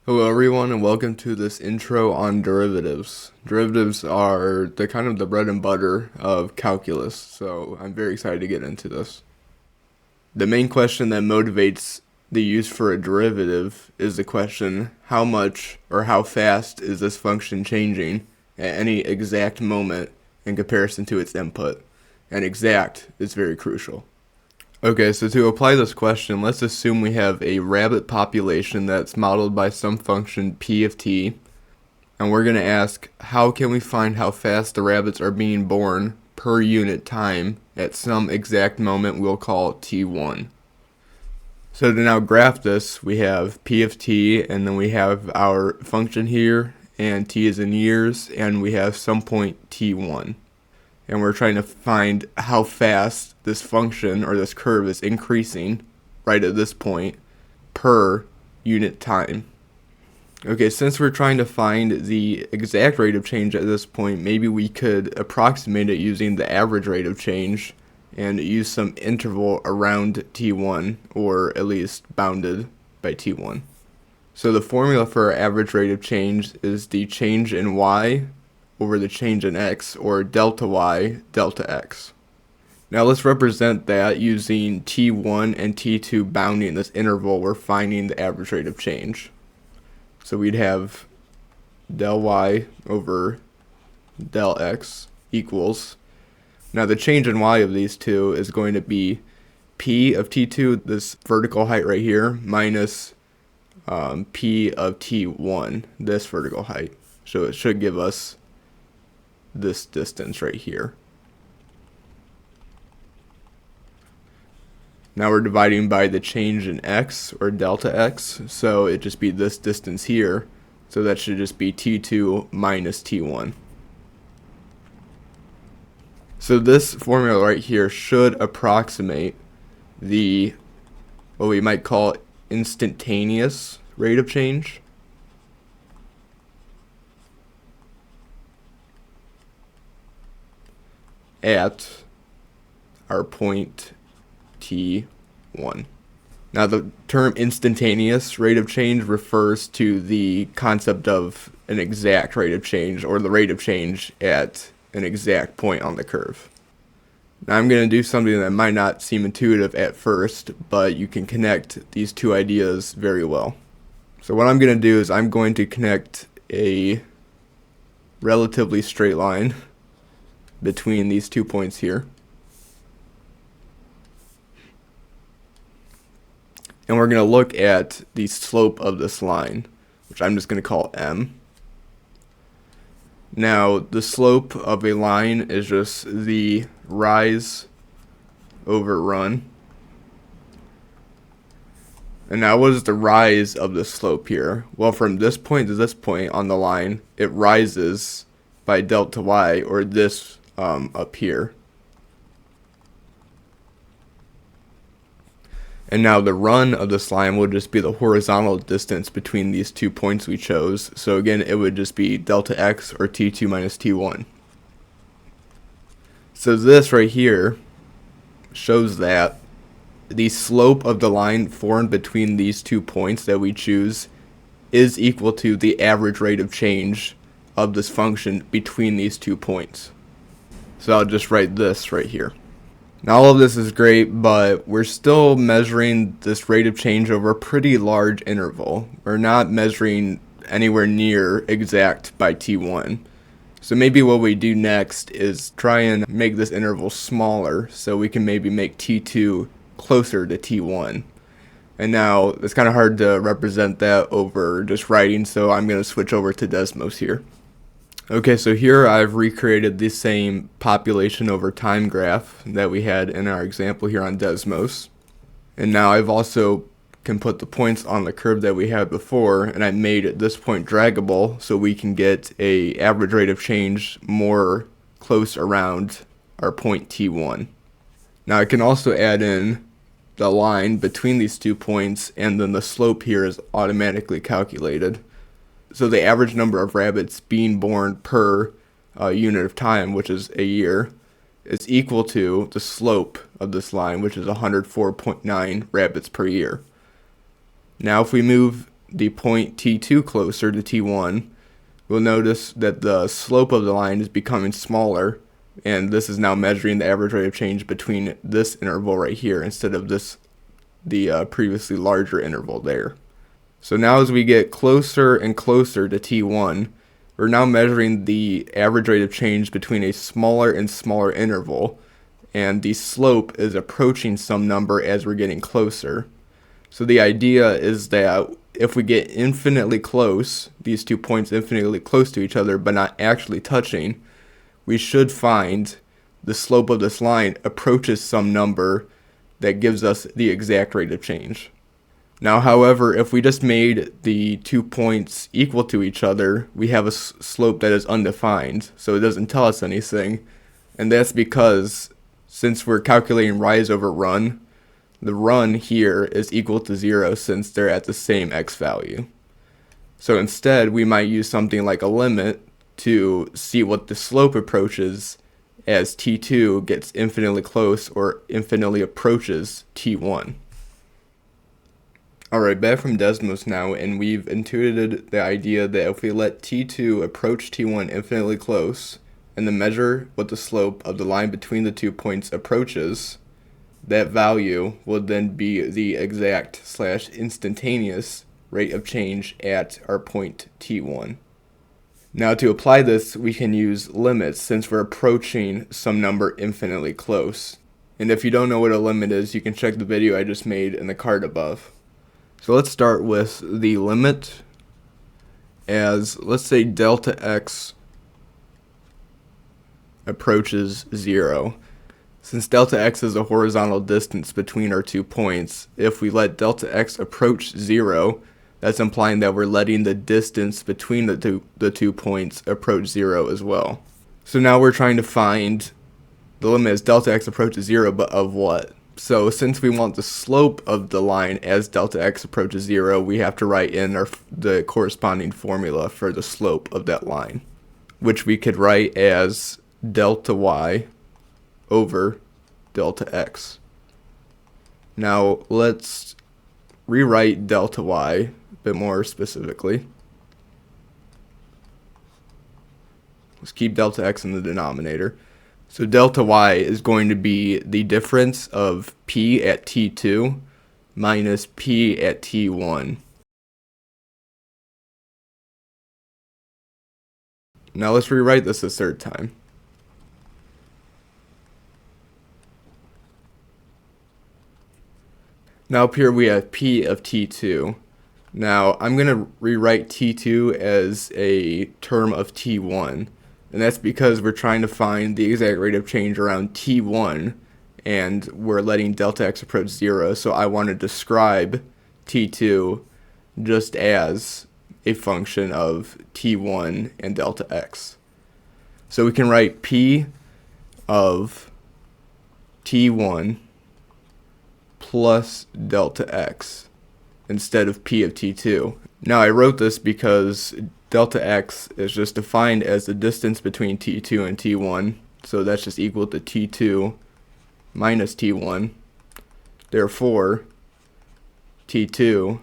Hello everyone and welcome to this intro on derivatives. Derivatives are the bread and butter of calculus, so I'm very excited to get into this. The main question that motivates the use for a derivative is the question, how much or how fast is this function changing at any exact moment in comparison to its input? And exact is very crucial. Okay, so to apply this question, let's assume we have a rabbit population that's modeled by some function p of t, and we're going to ask how can we find how fast the rabbits are being born per unit time at some exact moment we'll call t1. So to now graph this, we have p of t, and then we have our function here, and t is in years, and we have some point t1. And we're trying to find how fast this function or this curve is increasing right at this point per unit time. Okay, since we're trying to find the exact rate of change at this point, maybe we could approximate it using the average rate of change and use some interval around t1, or at least bounded by t1. So the formula for our average rate of change is the change in y over the change in x, or delta y, delta x. Now let's represent that using t1 and t2 bounding this interval we're finding the average rate of change. So we'd have del y over del x equals, now the change in y of these two is going to be p of t2, this vertical height right here, minus p of t1, this vertical height. So it should give us this distance right here. Now we're dividing by the change in x, or delta x, so it just be this distance here, so that should just be t2 minus t1. So this formula right here should approximate the, what we might call instantaneous rate of change. At our point t1. Now the term instantaneous rate of change refers to the concept of an exact rate of change, or the rate of change at an exact point on the curve. Now I'm going to do something that might not seem intuitive at first, but you can connect these two ideas very well. So what I'm going to do is I'm going to connect a relatively straight line between these 2 points here. And we're going to look at the slope of this line, which I'm just going to call m. Now, the slope of a line is just the rise over run. And now what is the rise of the slope here? Well, from this point to this point on the line, it rises by delta y, or this up here. And now the run of this line will just be the horizontal distance between these 2 points we chose. So again, it would just be delta x, or t2 minus t1. So this right here shows that the slope of the line formed between these 2 points that we choose is equal to the average rate of change of this function between these 2 points. So I'll just write this right here. Now all of this is great, but we're still measuring this rate of change over a pretty large interval. We're not measuring anywhere near exact by t1. So maybe what we do next is try and make this interval smaller, so we can maybe make t2 closer to t1. And now it's kind of hard to represent that over just writing, so I'm going to switch over to Desmos here. Okay, so here I've recreated the same population over time graph that we had in our example here on Desmos. And now I've also can put the points on the curve that we had before, and I made this point draggable so we can get a average rate of change more close around our point t1. Now I can also add in the line between these 2 points, and then the slope here is automatically calculated. So the average number of rabbits being born per unit of time, which is a year, is equal to the slope of this line, which is 104.9 rabbits per year. Now if we move the point t2 closer to t1, we'll notice that the slope of the line is becoming smaller, and this is now measuring the average rate of change between this interval right here instead of the previously larger interval there. So now as we get closer and closer to t1, we're now measuring the average rate of change between a smaller and smaller interval, and the slope is approaching some number as we're getting closer. So the idea is that if we get infinitely close, these 2 points infinitely close to each other but not actually touching, we should find the slope of this line approaches some number that gives us the exact rate of change. Now, however, if we just made the 2 points equal to each other, we have a slope that is undefined, so it doesn't tell us anything. And that's because since we're calculating rise over run, the run here is equal to 0 since they're at the same x value. So instead, we might use something like a limit to see what the slope approaches as t2 gets infinitely close or infinitely approaches t1. Alright, back from Desmos now, and we've intuited the idea that if we let t2 approach t1 infinitely close, and then measure what the slope of the line between the 2 points approaches, that value will then be the exact / instantaneous rate of change at our point t1. Now to apply this, we can use limits since we're approaching some number infinitely close. And if you don't know what a limit is, you can check the video I just made in the card above. So let's start with the limit as, let's say, delta x approaches 0. Since delta x is a horizontal distance between our 2 points, if we let delta x approach 0, that's implying that we're letting the distance between the two points approach 0 as well. So now we're trying to find the limit as delta x approaches 0, but of what? So since we want the slope of the line as delta x approaches 0, we have to write in the corresponding formula for the slope of that line, which we could write as delta y over delta x. Now let's rewrite delta y a bit more specifically. Let's keep delta x in the denominator. So delta y is going to be the difference of p at t2 minus p at t1. Now let's rewrite this a third time. Now up here we have p of t2. Now I'm going to rewrite t2 as a term of t1. And that's because we're trying to find the exact rate of change around t1, and we're letting delta x approach 0, so I want to describe t2 just as a function of t1 and delta x. So we can write p of t1 plus delta x instead of p of t2. Now I wrote this because delta x is just defined as the distance between t2 and t1, so that's just equal to t2 minus t1. Therefore, t2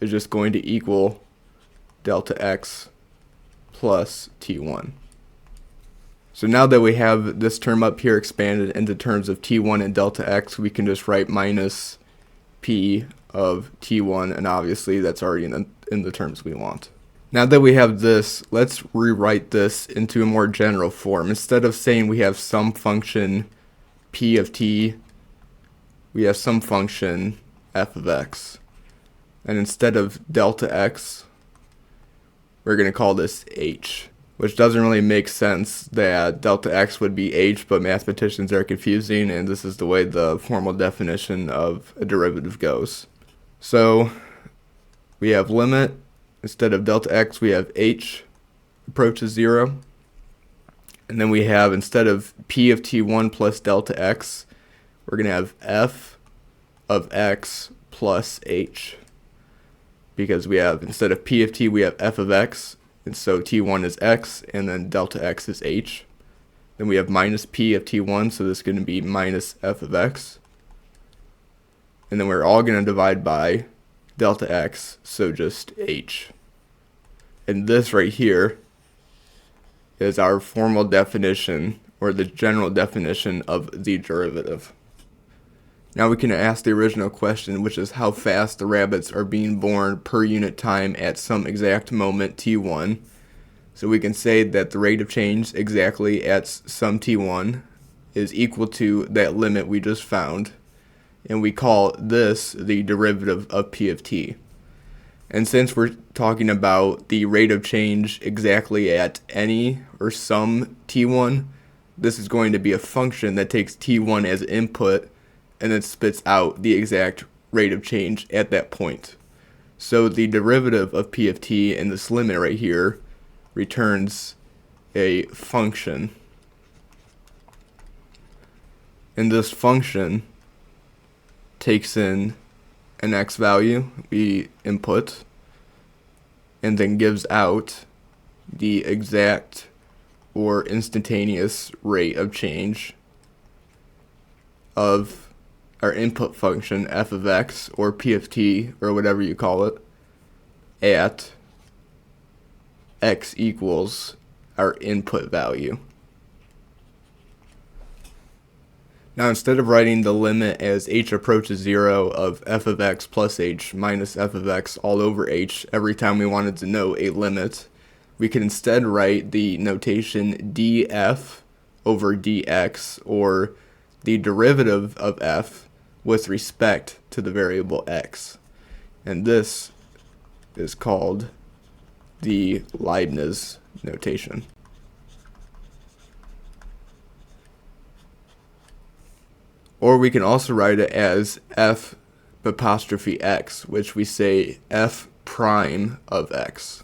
is just going to equal delta x plus t1. So now that we have this term up here expanded into terms of t1 and delta x, we can just write minus p of t1, and obviously that's already in the terms we want. Now that we have this, let's rewrite this into a more general form. Instead of saying we have some function p of t, we have some function f of x. And instead of delta x, we're going to call this h, which doesn't really make sense that delta x would be h, but mathematicians are confusing, and this is the way the formal definition of a derivative goes. So we have limit. Instead of delta x, we have h approaches 0. And then we have, instead of p of t1 plus delta x, we're going to have f of x plus h. Because we have, instead of p of t, we have f of x. And so t1 is x, and then delta x is h. Then we have minus p of t1, so this is going to be minus f of x. And then we're all going to divide by delta x, so just h. And this right here is our formal definition, or the general definition of the derivative. Now we can ask the original question, which is how fast the rabbits are being born per unit time at some exact moment t1. So we can say that the rate of change exactly at some t1 is equal to that limit we just found, and we call this the derivative of p of t. And since we're talking about the rate of change exactly at any or some t1, this is going to be a function that takes t1 as input and then spits out the exact rate of change at that point. So the derivative of p of t in this limit right here returns a function. And this function takes in an x value we input and then gives out the exact or instantaneous rate of change of our input function f of x or p of t or whatever you call it at x equals our input value. Now instead of writing the limit as h approaches 0 of f of x plus h minus f of x all over h every time we wanted to know a limit, we can instead write the notation df over dx, or the derivative of f with respect to the variable x. And this is called the Leibniz notation. Or we can also write it as f apostrophe x, which we say f prime of x.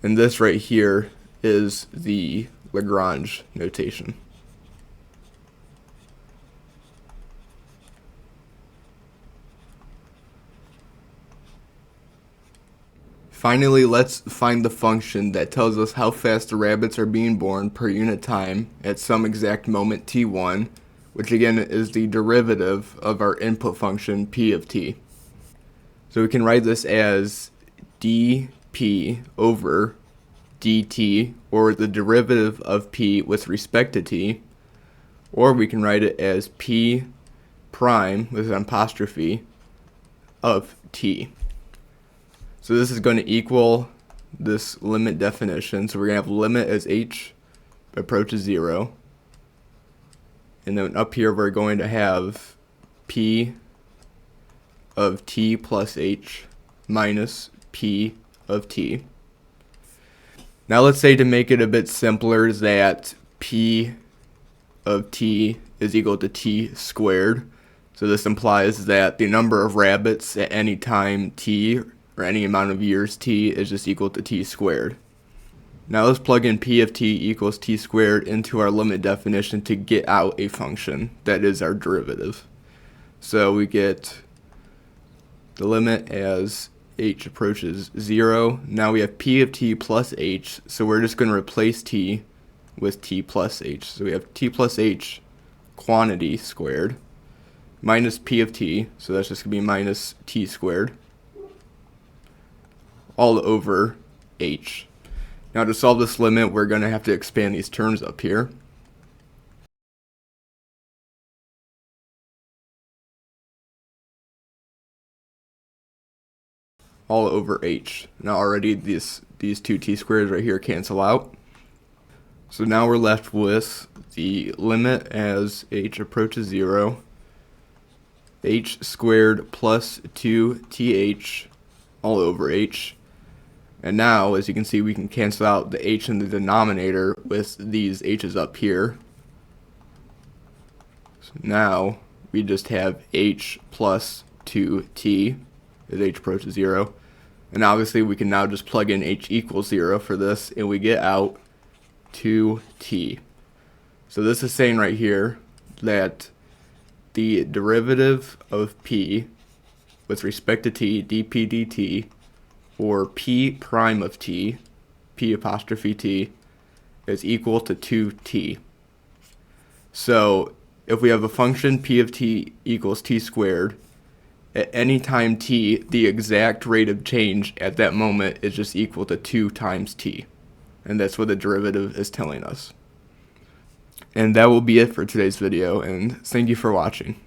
And this right here is the Lagrange notation. Finally, let's find the function that tells us how fast the rabbits are being born per unit time at some exact moment t1, which again is the derivative of our input function p of t. So we can write this as dp over dt, or the derivative of p with respect to t, or we can write it as p prime with an apostrophe of t. So this is going to equal this limit definition. So we're going to have limit as h approaches 0. And then up here we're going to have p of t plus h minus p of t. Now let's say, to make it a bit simpler, that p of t is equal to t squared. So this implies that the number of rabbits at any time t, or any amount of years t, is just equal to t squared. Now let's plug in p of t equals t squared into our limit definition to get out a function that is our derivative. So we get the limit as h approaches 0. Now we have p of t plus h, so we're just going to replace t with t plus h. So we have t plus h quantity squared minus p of t, so that's just going to be minus t squared, all over h. Now to solve this limit, we're going to have to expand these terms up here. All over h. Now already these two t squares right here cancel out. So now we're left with the limit as h approaches 0, h squared plus 2th all over h. And now, as you can see, we can cancel out the h in the denominator with these h's up here. So now we just have h plus 2t as h approaches 0. And obviously we can now just plug in h equals 0 for this, and we get out 2t. So this is saying right here that the derivative of p with respect to t, dp dt, or p prime of t, p apostrophe t, is equal to 2t. So if we have a function p of t equals t squared, At any time t, the exact rate of change at that moment is just equal to 2 times t. And that's what the derivative is telling us. And that will be it for today's video, and thank you for watching.